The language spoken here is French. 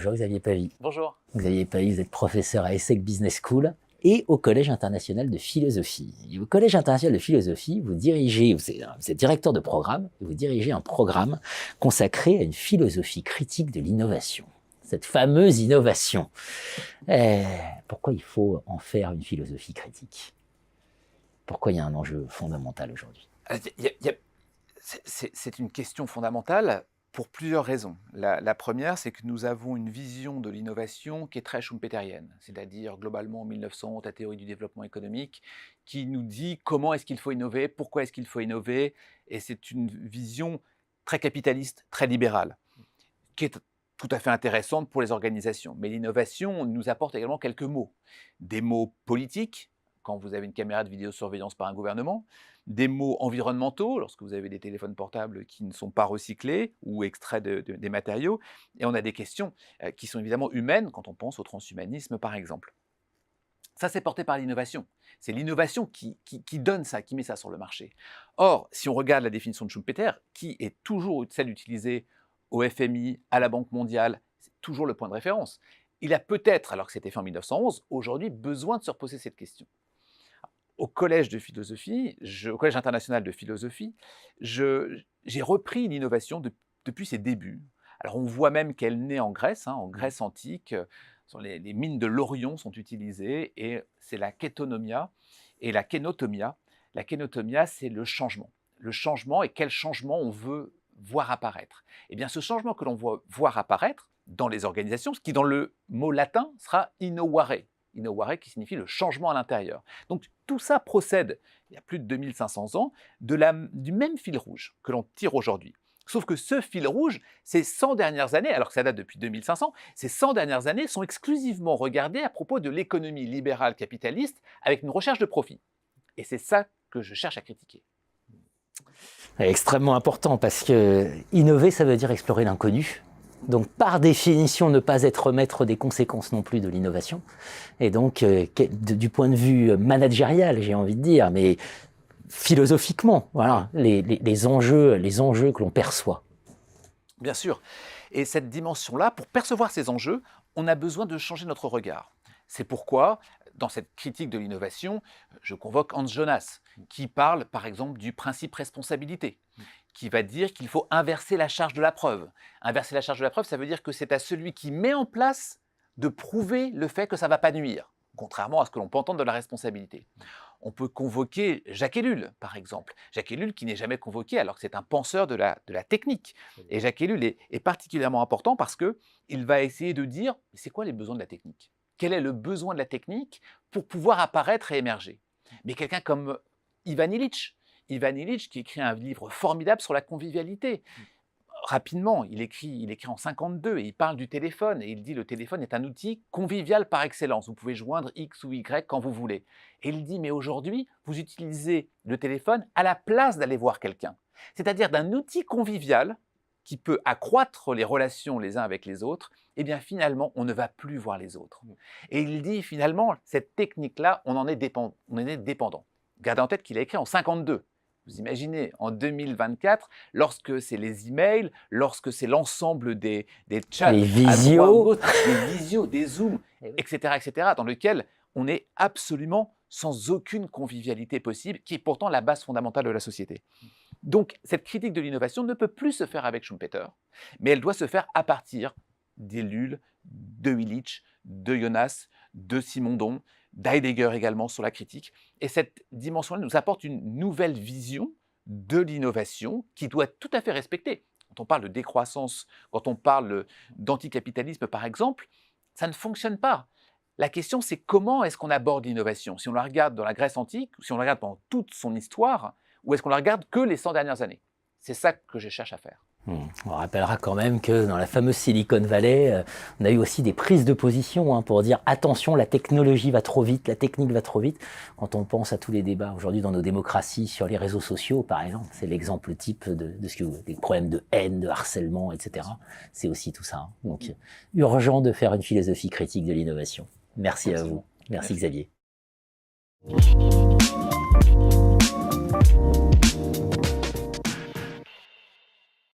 Bonjour Xavier Pavie. Bonjour. Xavier Pavie, vous êtes professeur à ESSEC Business School et au Collège international de philosophie. Et au Collège international de philosophie, vous êtes directeur de programme, et vous dirigez un programme consacré à une philosophie critique de l'innovation. Cette fameuse innovation. Pourquoi il faut en faire une philosophie critique? Pourquoi il y a un enjeu fondamental aujourd'hui? C'est une question fondamentale pour plusieurs raisons. La première, c'est que nous avons une vision de l'innovation qui est très schumpeterienne, c'est-à-dire globalement en 1911, la théorie du développement économique, qui nous dit comment est-ce qu'il faut innover, pourquoi est-ce qu'il faut innover, et c'est une vision très capitaliste, très libérale, qui est tout à fait intéressante pour les organisations. Mais l'innovation nous apporte également quelques mots. Des mots politiques, quand vous avez une caméra de vidéosurveillance par un gouvernement, des mots environnementaux, lorsque vous avez des téléphones portables qui ne sont pas recyclés ou extraits des matériaux, et on a des questions qui sont évidemment humaines quand on pense au transhumanisme par exemple. Ça, c'est porté par l'innovation. C'est l'innovation qui donne ça, qui met ça sur le marché. Or, si on regarde la définition de Schumpeter, qui est toujours celle utilisée au FMI, à la Banque mondiale, c'est toujours le point de référence. Il a peut-être, alors que c'était fait en 1911, aujourd'hui besoin de se reposer cette question. Au Collège de philosophie, au Collège international de philosophie, j'ai repris l'innovation depuis ses débuts. Alors on voit même qu'elle naît en Grèce, en Grèce antique, les mines de l'Orion sont utilisées, et c'est la kétonomia et la kénotomia. La kénotomia, c'est le changement. Le changement, et quel changement on veut voir apparaître. Eh bien, ce changement que l'on voit voir apparaître dans les organisations, ce qui dans le mot latin sera innovare. Innovare qui signifie le changement à l'intérieur. Donc tout ça procède, il y a plus de 2500 ans, du même fil rouge que l'on tire aujourd'hui. Sauf que ce fil rouge, ces 100 dernières années, alors que ça date depuis 2500, ces 100 dernières années sont exclusivement regardées à propos de l'économie libérale capitaliste avec une recherche de profit. Et c'est ça que je cherche à critiquer. C'est extrêmement important parce que innover, ça veut dire explorer l'inconnu. Donc, par définition, ne pas être maître des conséquences non plus de l'innovation. Et donc, du point de vue managérial, j'ai envie de dire, mais philosophiquement, voilà, les enjeux que l'on perçoit. Bien sûr. Et cette dimension-là, pour percevoir ces enjeux, on a besoin de changer notre regard. C'est pourquoi, dans cette critique de l'innovation, je convoque Hans Jonas, qui parle, par exemple, du principe responsabilité, qui va dire qu'il faut inverser la charge de la preuve. Inverser la charge de la preuve, ça veut dire que c'est à celui qui met en place de prouver le fait que ça ne va pas nuire, contrairement à ce que l'on peut entendre de la responsabilité. On peut convoquer Jacques Ellul, par exemple. Jacques Ellul qui n'est jamais convoqué alors que c'est un penseur de la technique. Et Jacques Ellul est particulièrement important parce qu'il va essayer de dire « c'est quoi les besoins de la technique ? Quel est le besoin de la technique pour pouvoir apparaître et émerger ?» Mais quelqu'un comme Ivan Illich qui écrit un livre formidable sur la convivialité. Rapidement, il écrit en 52 et il parle du téléphone et il dit le téléphone est un outil convivial par excellence. Vous pouvez joindre X ou Y quand vous voulez. Et il dit mais aujourd'hui, vous utilisez le téléphone à la place d'aller voir quelqu'un. C'est-à-dire d'un outil convivial qui peut accroître les relations les uns avec les autres, et bien finalement, on ne va plus voir les autres. Et il dit finalement, cette technique-là, on en est dépendant. Gardez en tête qu'il a écrit en 52. Vous imaginez, en 2024, lorsque c'est les emails, lorsque c'est l'ensemble des chats, les visios, des zooms, etc., dans lequel on est absolument sans aucune convivialité possible, qui est pourtant la base fondamentale de la société. Donc, cette critique de l'innovation ne peut plus se faire avec Schumpeter, mais elle doit se faire à partir d'Ellul, de Illich, de Jonas, de Simondon, d'Heidegger également sur la critique. Et cette dimension-là nous apporte une nouvelle vision de l'innovation qui doit être tout à fait respectée. Quand on parle de décroissance, quand on parle d'anticapitalisme par exemple, ça ne fonctionne pas. La question c'est comment est-ce qu'on aborde l'innovation? Si on la regarde dans la Grèce antique, si on la regarde pendant toute son histoire, ou est-ce qu'on la regarde que les 100 dernières années? C'est ça que je cherche à faire. On rappellera quand même que dans la fameuse Silicon Valley, on a eu aussi des prises de position pour dire attention, la technologie va trop vite, la technique va trop vite. Quand on pense à tous les débats aujourd'hui dans nos démocraties sur les réseaux sociaux, par exemple, c'est l'exemple type des problèmes de haine, de harcèlement, etc. C'est aussi tout ça. Donc, urgent de faire une philosophie critique de l'innovation. Merci à vous. Merci Xavier.